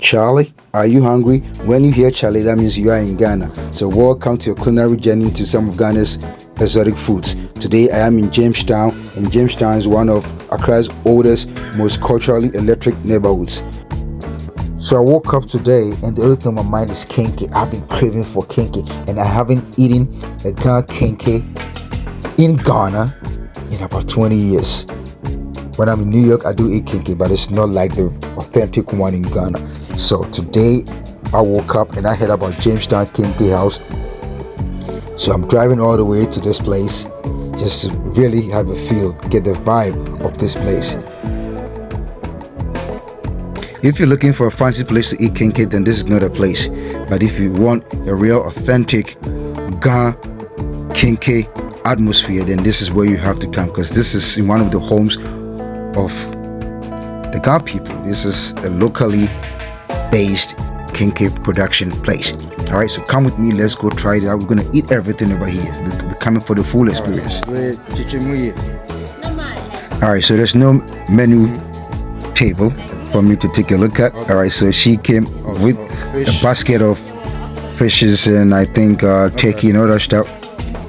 Charlie, are you hungry? When you hear Charlie, that means you are in Ghana. So welcome to your culinary journey to some of Ghana's exotic foods. Today I am in Jamestown, and Jamestown is one of Accra's oldest, most culturally electric neighborhoods. So I woke up today and the only thing on my mind is kenke. I've been craving for kenke, and I haven't eaten a Ghana kenke in Ghana in about 20 years. When I'm in New York, I do eat kenke, but it's not like the authentic one in Ghana. So today I woke up and I heard about Jamestown Kenke House. So I'm driving all the way to this place just to really have a feel, get the vibe of this place. If you're looking for a fancy place to eat kenke, then this is not a place. But if you want a real authentic Ghana kenke atmosphere, then this is where you have to come, because this is in one of the homes of the Ghana people. This is a locally based kenke production place. All right, so come with me, let's go try it out. We're gonna eat everything over here. We're coming for the full experience. All right, so there's no menu table for me to take a look at. All right, so she came with a basket of fishes and I think turkey and all that stuff,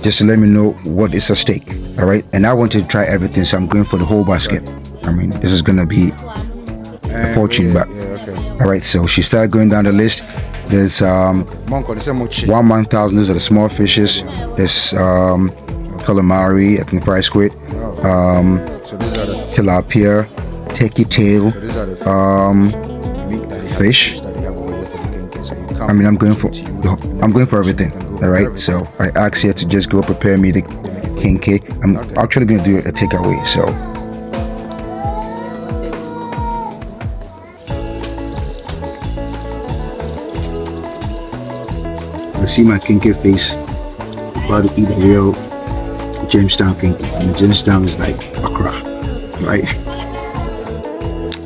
just to let me know what is at stake. All right, and I wanted to try everything, so I'm going for the whole basket. I mean, this is gonna be a fortune, but all right, so she started going down the list. There's 1,000, those are the small fishes. There's calamari, I think fried squid, tilapia, turkey tail, fish. I mean, I'm going for everything. All right, so I asked her to just go prepare me the kenke. I'm actually going to do a takeaway, so I see my kenke face. About to eat a real Jamestown kenke. I mean, Jamestown is like Accra, right?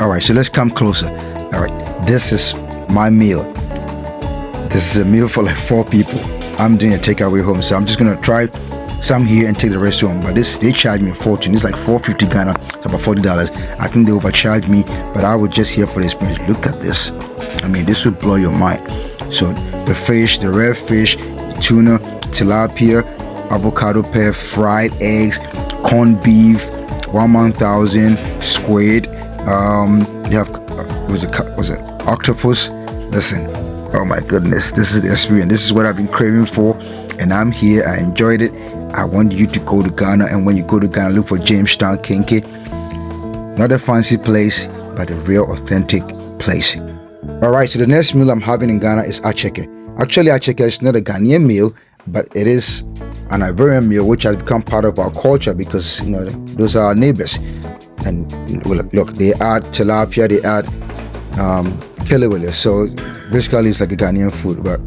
All right, so let's come closer. All right, this is my meal. This is a meal for like 4 people. I'm doing a takeaway home, so I'm just gonna try some here and take the rest home. But they charge me a fortune. It's like $4.50 Ghana. It's about $40. I think they overcharged me, but I was just here for the experience. Look at this. I mean, this would blow your mind. So the fish, the red fish, tuna, tilapia, avocado pear, fried eggs, corned beef, 1,000 squid. You have was it octopus? Listen, oh my goodness, this is the experience. This is what I've been craving for, and I'm here. I enjoyed it. I want you to go to Ghana, and when you go to Ghana, look for Jamestown Kenke. Not a fancy place, but a real authentic place. All right, so the next meal I'm having in Ghana is acheke. Actually, acheke is not a Ghanaian meal, but it is an Ivorian meal which has become part of our culture because those are our neighbors. And look, they add tilapia, they add kelewele. So basically, it's like a Ghanaian food. But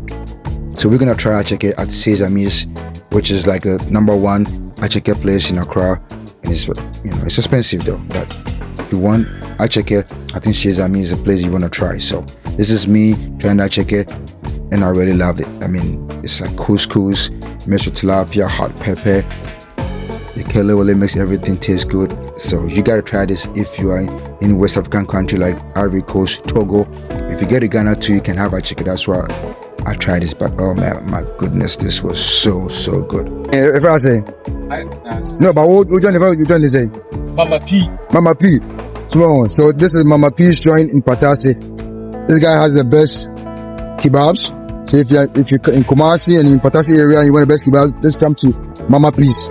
so we're gonna try acheke at Sesame's, which is like the #1 acheke place in Accra, and it's it's expensive though. But if you want acheke, I think Sesame is a place you wanna try. So this is me trying acheke, and I really loved it. I mean, it's like couscous mixed with tilapia, hot pepper. The kelewele makes everything taste good. So you gotta try this if you are in West African country like Ivory Coast, Togo. If you get to Ghana too, you can have acheke. That's why I tried this. But oh man, my goodness, this was so good. If I say no, but what you trying to say? Mama P. So this is Mama P's joint in Patase. This guy has the best kebabs. So if you're in Kumasi and in Patase area and you want the best kebabs, just come to Mama P's.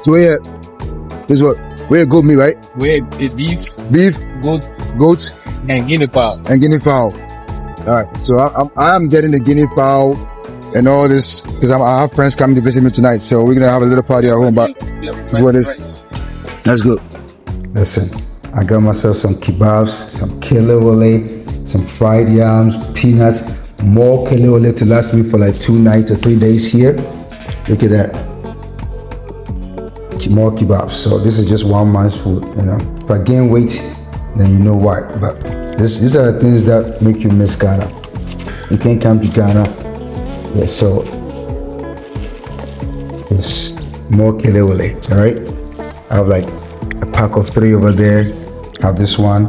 So this is what where goat meat, right? Where beef, goat, and guinea fowl. All right, so I am getting the guinea fowl and all this because I have friends coming to visit me tonight. So we're gonna have a little party at home. But what is? That's good. Listen, I got myself some kebabs, some kelewele, some fried yams, peanuts, more kelewele to last me for like 2 nights or 3 days here. Look at that. More kebabs. So this is just one man's food. If I gain weight, then you know why. But these are the things that make you miss Ghana. You can't come to Ghana. Yeah, so there's more kelewele. All right, I have like a pack of 3 over there. Have this one.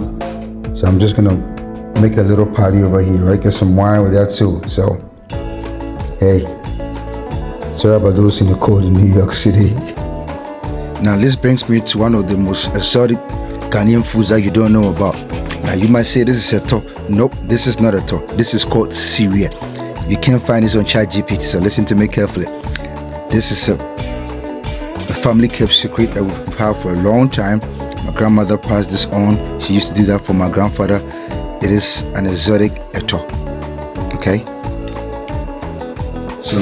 So I'm just gonna make a little party over here, right? Get some wine with that too. So, hey, sorry about those in the cold in New York City. Now this brings me to one of the most exotic Ghanaian foods that you don't know about. Now you might say this is a top. Nope, this is not a top. This is called Syria. You can't find this on ChatGPT, so listen to me carefully. This is a family kept secret that we've had for a long time. My grandmother passed this on. She used to do that for my grandfather. It is an exotic eto. Okay? So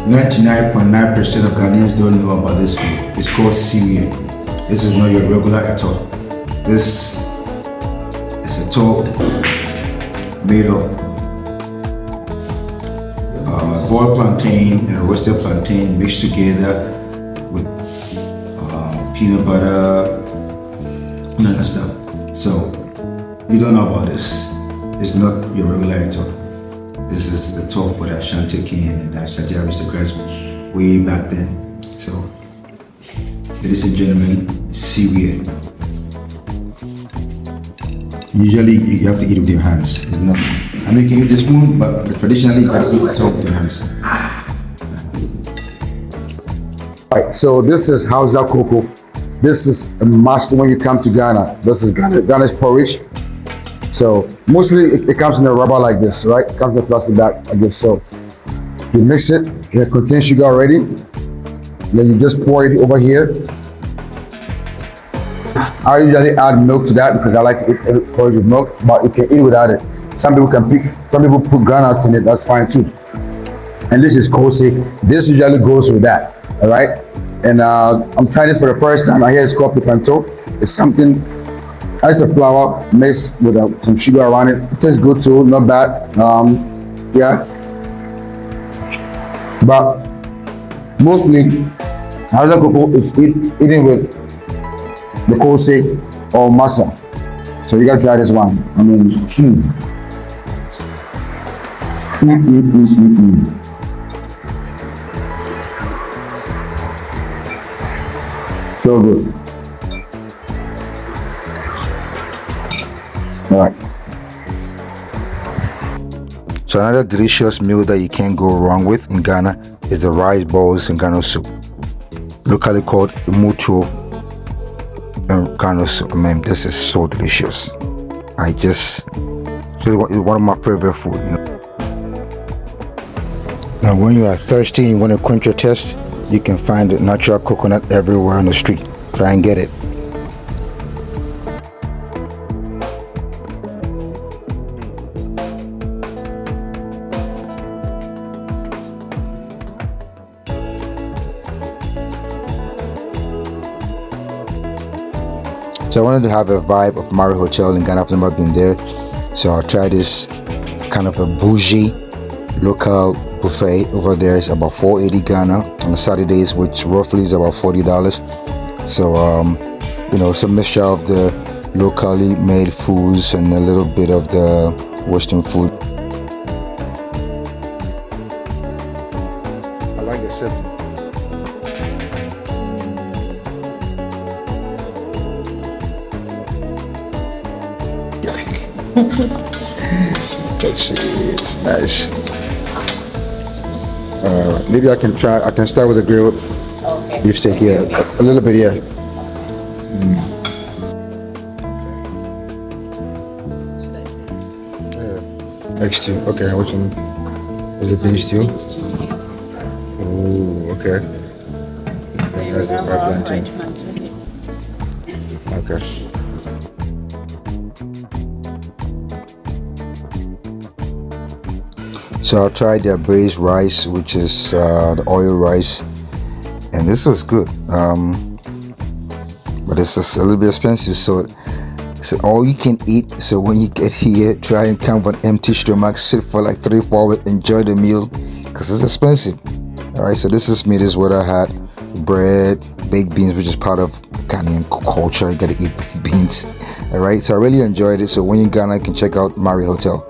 99.9% of Ghanaians don't know about this food. It's called Syria. This is not your regular eto. This is eto made of boiled plantain and roasted plantain mixed together with peanut butter and other stuff. So you don't know about this. It's not your regular eto. This is the top for the Ashanti king and the Ashanti aristocrats way back then. So, ladies and gentlemen, Syria. Usually you have to eat with your hands. It's not. I mean, you can use the spoon, but traditionally you have to eat the top with your hands. Right, so this is Hausa cocoa. This is a must when you come to Ghana. This is Ghana's porridge. So mostly it comes in a rubber like this, right? It comes in a plastic bag like this. So you mix it, it contains sugar already. Then you just pour it over here. I usually add milk to that because I like to eat porridge with milk, but you can eat without it. Some people put granules in it, that's fine too. And this is kose. This usually goes with that, all right? And I'm trying this for the first time. I hear it's called picanto. It's something, it's a flour mixed with some sugar around it. It tastes good too, not bad. Yeah. But mostly, Hausa cocoa is eaten with the kose or masa. So you gotta try this one. I mean, so good. All right. So another delicious meal that you can't go wrong with in Ghana is the rice balls and Ghana soup, locally called mucho and Ghana soup. Man, this is so delicious. It's one of my favorite food. You know? Now, when you are thirsty and you want to quench your thirst, you can find natural coconut everywhere on the street. Try and get it. So I wanted to have a vibe of Marriott Hotel in Ghana. I've never been there, so I'll try this kind of a bougie local buffet over there. It's about $4.80 Ghana on Saturdays, which roughly is about $40. So you know, some mixture of the locally made foods and a little bit of the Western food. I like the setting. Let's see, nice. Maybe I can start with the grilled beef steak here, a little bit here. X2, okay, which one? Is it beef stew? Oh, okay. That's it, right plantain. Okay. So I tried their braised rice, which is the oil rice, and this was good. But it's just a little bit expensive, so it's all you can eat. So when you get here, try and come with an empty stomach, sit for like 3-4 hours, enjoy the meal, because it's expensive. All right, so this is me. This is what I had: bread, baked beans, which is part of Ghanaian culture. You gotta eat beans. All right, so I really enjoyed it. So when you're in Ghana, you can check out Marriott Hotel.